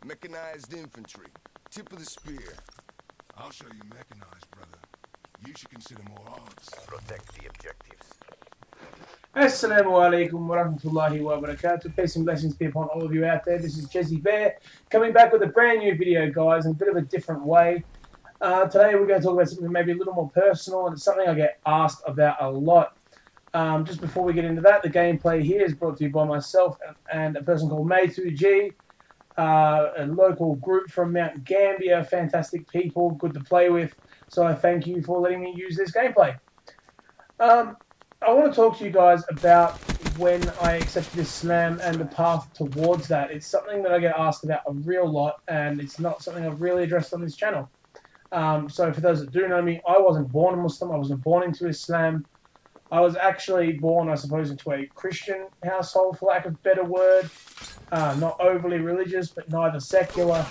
Mechanized infantry. Tip of the spear. I'll show you mechanized, brother. You should consider more odds. Protect the objectives. Assalamu alaikum wa rahmatullahi wa barakatuh. Peace and blessings be upon all of you out there. This is Jesse Bear coming back with a brand new video, guys, in a bit of a different way. Today we're going to talk about something maybe a little more personal, and it's something I get asked about a lot. Just before we get into that, the gameplay here is brought to you by myself and a person called May2G, a local group from Mount Gambier. Fantastic people, good to play with. So I thank you for letting me use this gameplay. I want to talk to you guys about when I accepted Islam and the path towards that. It's something that I get asked about a real lot, and it's not something I've really addressed on this channel. So for those that do know me, I wasn't born a Muslim. I wasn't born into Islam. I was actually born, I suppose, into a Christian household, for lack of a better word. Not overly religious, but neither secular.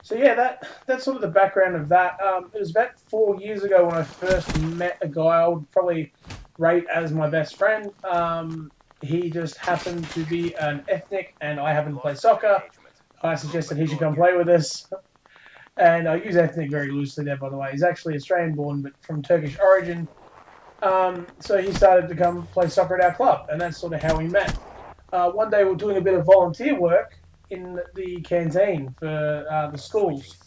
So yeah, that's sort of the background of that. It was about 4 years ago when I first met a guy I would probably rate as my best friend. He just happened to be an ethnic, and I happen to play soccer. I suggested he should come play with us. And I use ethnic very loosely there, by the way. He's actually Australian-born, but from Turkish origin. So he started to come play soccer at our club, and that's sort of how we met. One day we were doing a bit of volunteer work in the canteen for the schools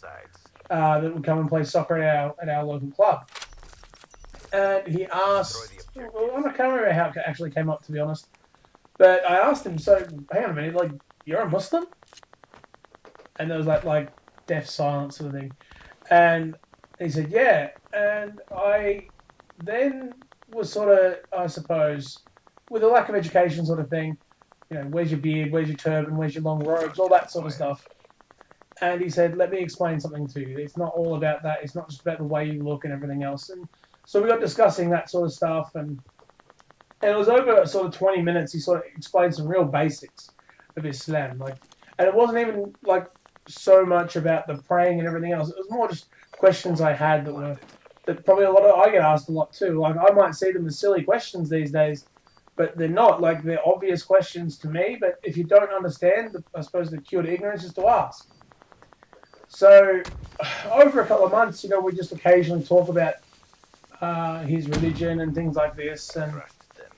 that would come and play soccer at our local club. And he asked, well, I can't remember how it actually came up, to be honest. But I asked him, so, hang on a minute, like, you're a Muslim? And there was like deaf silence sort of thing. And he said, yeah. And I then was sort of, I suppose, with a lack of education sort of thing, you know, where's your beard, where's your turban, where's your long robes, all that sort of stuff. And he said, let me explain something to you. It's not all about that. It's not just about the way you look and everything else. And so we got discussing that sort of stuff. And it was over sort of 20 minutes. He sort of explained some real basics of Islam. And it wasn't even like so much about the praying and everything else. It was more just questions I had that probably I get asked a lot too. Like, I might see them as silly questions these days, but they're not. Like, they're obvious questions to me, but if you don't understand, I suppose the cure to ignorance is to ask. So over a couple of months, you know, we just occasionally talk about his religion and things like this,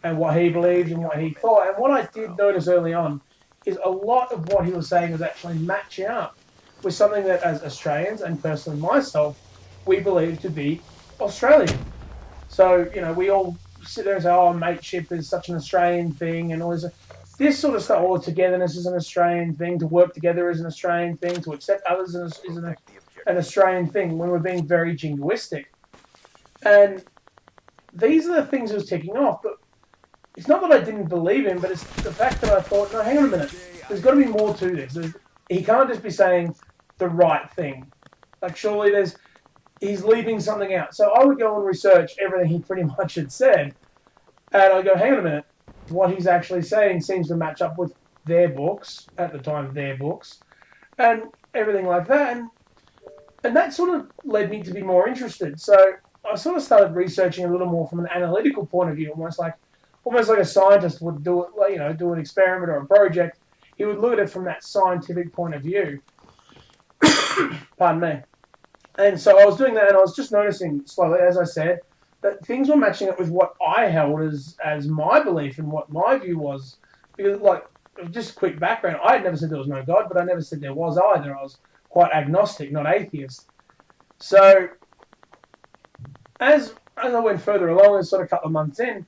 and what he believed and what he thought. And what I did notice early on is a lot of what he was saying was actually matching up with something that, as Australians, and personally myself, we believe to be Australian. So, you know, we all sit there and say, oh, mateship is such an Australian thing, and all this sort of stuff. All togetherness is an Australian thing. To work together is an Australian thing. To accept others is an Australian thing, when we're being very jingoistic. And these are the things he was ticking off. But it's not that I didn't believe him, but it's the fact that I thought, no, hang on a minute. There's got to be more to this. He can't just be saying the right thing. Like, surely he's leaving something out. So I would go and research everything he pretty much had said. And I go, hang on a minute. What he's actually saying seems to match up with their books, at the time, their books, and everything like that. And that sort of led me to be more interested. So I sort of started researching a little more from an analytical point of view, almost like a scientist would do it, you know, do an experiment or a project. He would look at it from that scientific point of view. Pardon me. And so I was doing that, and I was just noticing slowly, as I said, that things were matching up with what I held as my belief and what my view was. Because, like, just a quick background, I had never said there was no God, but I never said there was either. I was quite agnostic, not atheist. So as I went further along, and sort of a couple of months in,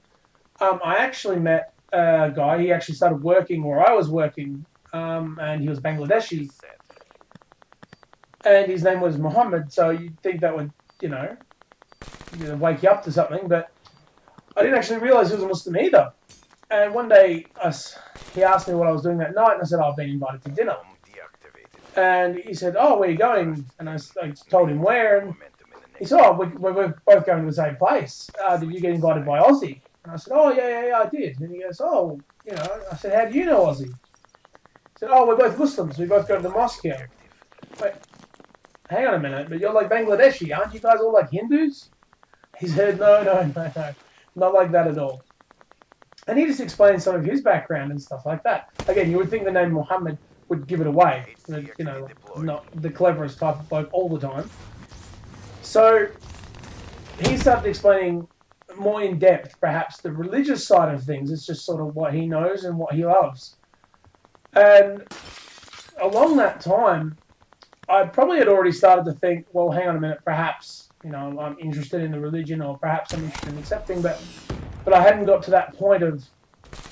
I actually met a guy. He actually started working where I was working, and he was Bangladeshi. And his name was Muhammad, so you'd think that would, you know, wake you up to something, but I didn't actually realise he was a Muslim either. And one day, he asked me what I was doing that night, and I said, I've been invited to dinner. And he said, oh, where are you going? And I told him where, and he said, oh, we're both going to the same place. Did you get invited by Aussie? And I said, oh, yeah, I did. And he goes, oh, you know, I said, how do you know Aussie? He said, oh, we're both Muslims. We both go to the mosque here. Wait, hang on a minute, but you're like Bangladeshi, aren't you guys all like Hindus? He said, no, not like that at all. And he just explained some of his background and stuff like that. Again, you would think the name Muhammad would give it away. You know, not the cleverest type of bloke all the time. So he started explaining more in depth, perhaps the religious side of things. It's just sort of what he knows and what he loves. And along that time, I probably had already started to think, well, hang on a minute, perhaps, you know, I'm interested in the religion, or perhaps I'm interested in accepting, but I hadn't got to that point of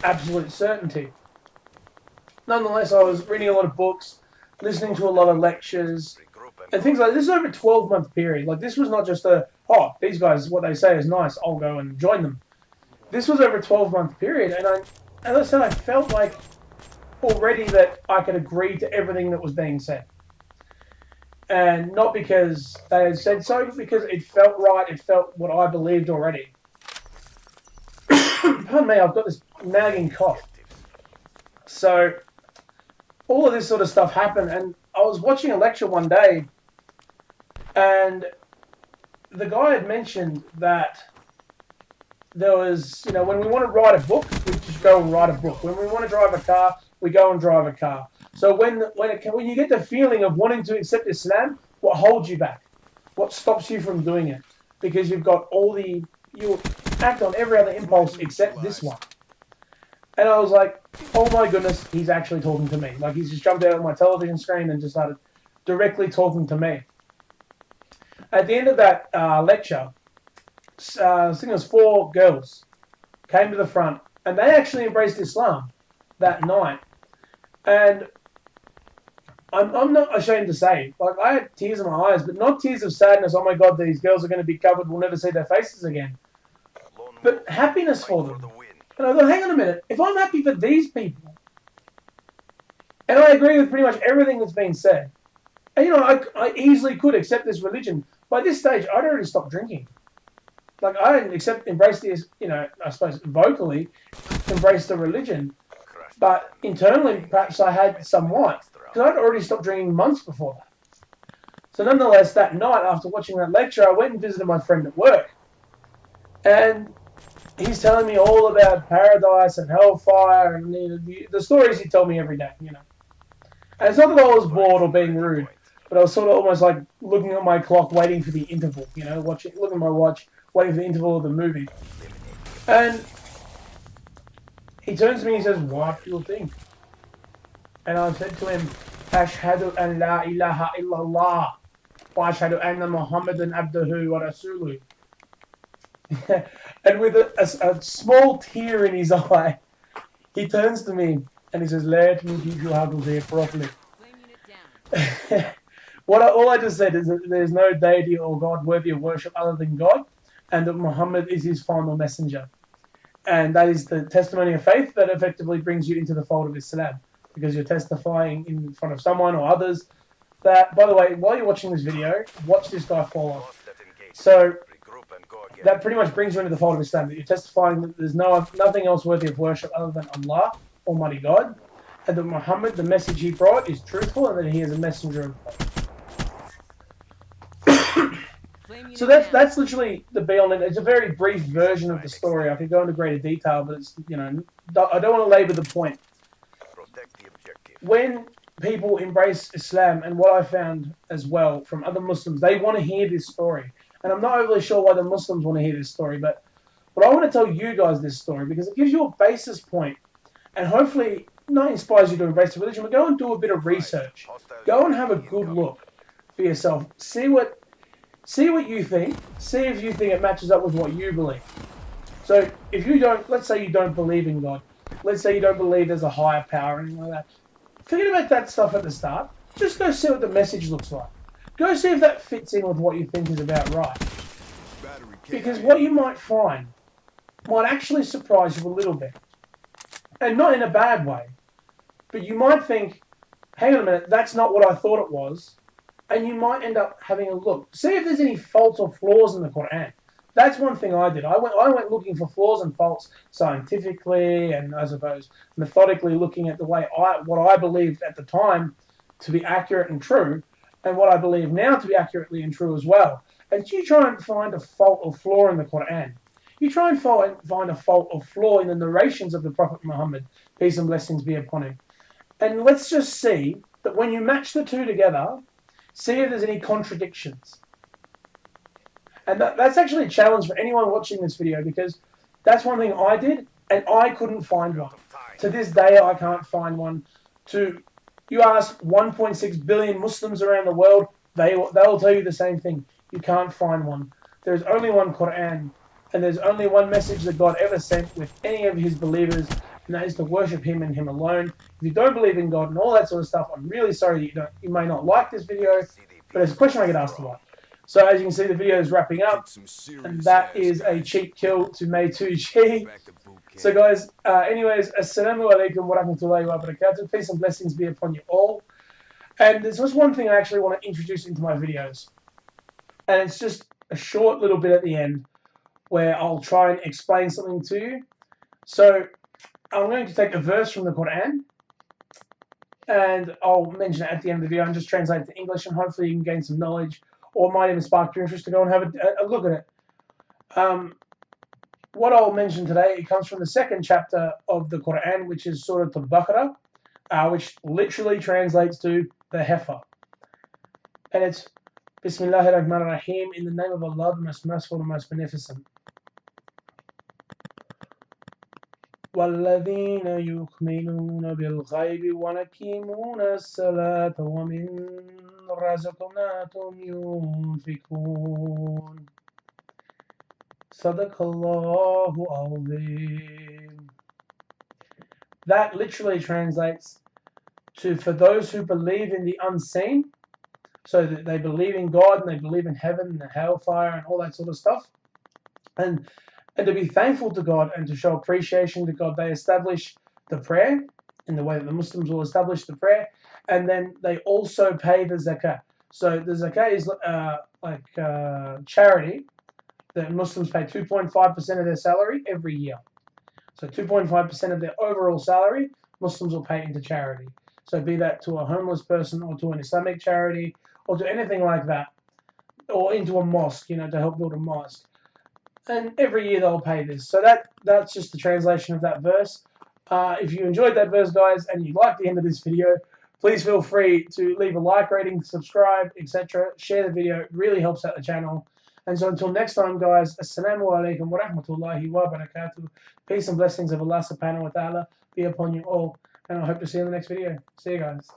absolute certainty. Nonetheless, I was reading a lot of books, listening to a lot of lectures, and things like this. Is over a 12-month period. Like, this was not just these guys, what they say is nice, I'll go and join them. This was over a 12-month period, and as I said, I felt like already that I could agree to everything that was being said. And not because they had said so, but because it felt right, it felt what I believed already. Pardon me, I've got this nagging cough. So, all of this sort of stuff happened, and I was watching a lecture one day, and the guy had mentioned that there was, you know, when we want to write a book, we just go and write a book. When we want to drive a car, we go and drive a car. So when you get the feeling of wanting to accept Islam, what holds you back? What stops you from doing it? Because you've got you act on every other impulse except this one. And I was like, oh my goodness, he's actually talking to me. Like, he's just jumped out on my television screen and just started directly talking to me. At the end of that lecture, I think it was 4 girls came to the front, and they actually embraced Islam that night. And I'm not ashamed to say, like, I had tears in my eyes, but not tears of sadness, oh my God, these girls are going to be covered, we'll never see their faces again. But happiness for them. And I thought, hang on a minute, if I'm happy for these people, and I agree with pretty much everything that's been said, and, you know, I easily could accept this religion. By this stage, I'd already stopped drinking. Like, I hadn't embraced this, you know, I suppose vocally, embraced the religion. But internally, perhaps I had somewhat, because I'd already stopped drinking months before that. So nonetheless, that night, after watching that lecture, I went and visited my friend at work. And he's telling me all about paradise and hellfire and the stories he told me every day, you know. And it's not that I was bored or being rude, but I was sort of almost like looking at my clock, waiting for the interval, you know, looking at my watch, waiting for the interval of the movie. And he turns to me and he says, what do you think? And I said to him, Ashhadu an la ilaha illallah wa ashhadu anna Muhammadan abduhu wa rasuluh. And with a small tear in his eye, he turns to me and he says, let me teach you how to say it properly. All I just said is that there's no deity or God worthy of worship other than God, and that Muhammad is his final messenger. And that is the testimony of faith that effectively brings you into the fold of Islam, because you're testifying in front of someone or others that, by the way, while you're watching this video, watch this guy fall off. So that pretty much brings you into the fold of Islam, that you're testifying that there's nothing else worthy of worship other than Allah, Almighty God, and that Muhammad, the message he brought, is truthful, and that he is a messenger of God. So that's literally the be-all and end. It's a very brief version of the story. I could go into greater detail, but it's, you know, I don't want to labour the point. When people embrace Islam, and what I found as well from other Muslims, they want to hear this story. And I'm not overly sure why the Muslims want to hear this story, but I want to tell you guys this story because it gives you a basis point, and hopefully not inspires you to embrace the religion, but go and do a bit of research. Go and have a good look for yourself. See what you think. See if you think it matches up with what you believe. So if you don't, let's say you don't believe in God. Let's say you don't believe there's a higher power or anything like that. Forget about that stuff at the start. Just go see what the message looks like. Go see if that fits in with what you think is about right. Because what you might find might actually surprise you a little bit. And not in a bad way. But you might think, hang on a minute, that's not what I thought it was. And you might end up having a look. See if there's any faults or flaws in the Quran. That's one thing I did. I went looking for flaws and faults scientifically and, I suppose, methodically, looking at the way what I believed at the time to be accurate and true, and what I believe now to be accurately and true as well. And you try and find a fault or flaw in the Quran. You try and find a fault or flaw in the narrations of the Prophet Muhammad, peace and blessings be upon him. And let's just see that when you match the two together, see if there's any contradictions. And that's actually a challenge for anyone watching this video, because that's one thing I did, and I couldn't find one. To this day, I can't find one. You ask 1.6 billion Muslims around the world, they'll tell you the same thing. You can't find one. There's only one Quran, and there's only one message that God ever sent with any of his believers, and that is to worship him and him alone. If you don't believe in God and all that sort of stuff, I'm really sorry that you may not like this video, but it's a question I get asked a lot. So as you can see, the video is wrapping up, and that is a cheap kill to May 2G. So guys, anyways, Assalamu alaikum wa rahmatullahi wa barakatuh. Peace and blessings be upon you all. And there's just one thing I actually want to introduce into my videos. And it's just a short little bit at the end where I'll try and explain something to you. So I'm going to take a verse from the Quran, and I'll mention it at the end of the video and just translate it to English, and hopefully you can gain some knowledge, or might even spark your interest to go and have a look at it. What I'll mention today, it comes from the second chapter of the Quran, which is Surah Al-Baqarah, which literally translates to the heifer. And it's Bismillahir Rahmanir Rahim, in the name of Allah, the most merciful and most beneficent. وَالَّذِينَ يُؤْمِنُونَ بِالْغَيْبِ وَيُقِيمُونَ الصَّلَاةَ وَمِمَّا رَزَقْنَاهُمْ يُنْفِقُونَ. Sadaqallahu Azim. That literally translates to, for those who believe in the unseen, so that they believe in God and they believe in heaven and the hellfire and all that sort of stuff, and to be thankful to God and to show appreciation to God, they establish the prayer in the way that the Muslims will establish the prayer, and then they also pay the zakah. So the zakah is like charity. The Muslims pay 2.5% of their salary every year. So 2.5% of their overall salary, Muslims will pay into charity. So be that to a homeless person, or to an Islamic charity, or to anything like that, or into a mosque, to help build a mosque. And every year they'll pay this. So that's just the translation of that verse. If you enjoyed that verse, guys, and you like the end of this video, please feel free to leave a like, rating, subscribe, etc. Share the video. It really helps out the channel. And so until next time, guys, Assalamu alaikum wa rahmatullahi wa barakatuh. Peace and blessings of Allah subhanahu wa ta'ala be upon you all. And I hope to see you in the next video. See you guys.